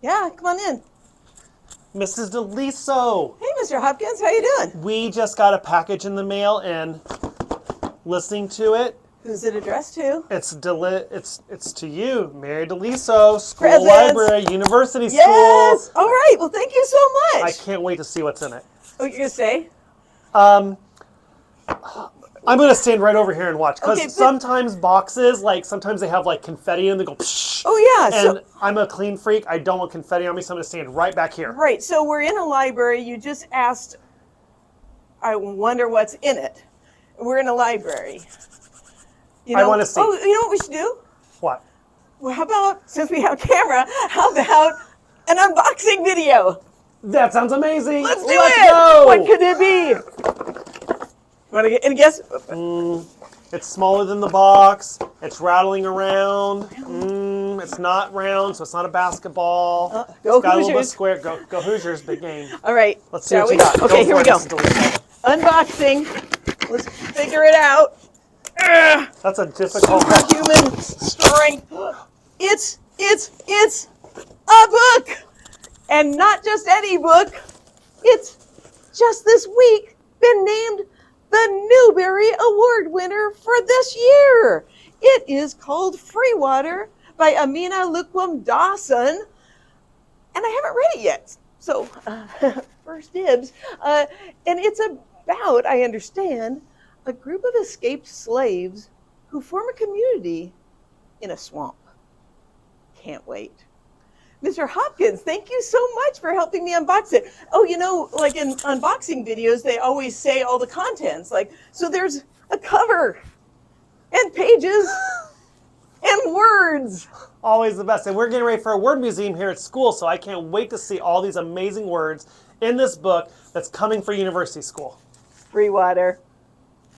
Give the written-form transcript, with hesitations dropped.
Yeah, come on in. Mrs. DeLiso. Hey, Mr. Hopkins, how you doing? We just got a package in the mail and listening to it. Who's it addressed to? It's to you, Mary DeLiso, school, Presents. library, university Yes! school. All right, well, thank you so I much. can't wait to see what's in it. Oh, you're going to stay? I'm going to stand right over here and watch, because Okay, but- sometimes boxes, sometimes they have confetti and they go psh. Oh, yeah. And I'm a clean freak. I don't want confetti on me, so I'm going to stand right back here. Right, so we're in a library. You just asked, I wonder what's in it. We're in a library. You I want to see. Oh, you know what we should do? What? Well, how about, since we have a camera, how about an unboxing video? That sounds amazing. Let's do it. Go. What could it be? Want to get any guess? It's smaller than the box. It's rattling around. It's not round, so it's not a basketball. Go It's got a little bit Hoosiers. square. Go Hoosiers, big game. All right. Let's see shall what you got. Okay, here for we it, go. Mrs. DeLiso. Unboxing. Let's figure it out. That's a difficult. Human strength. It's a book, and not just any book. It's just this week been named the Newbery Award winner for this year. It is called Free Water by Amina Lukwam Dawson, and I haven't read it yet. So first dibs. And it's about, I understand, a group of escaped slaves who form a community in a swamp. Can't wait. Mr. Hopkins, thank you so much for helping me unbox it. Oh, you know, like in unboxing videos, they always say all the contents. So there's a cover and pages and words. Always the best. And we're getting ready for a word museum here at school, so I can't wait to see all these amazing words in this book that's coming for university school. Free water.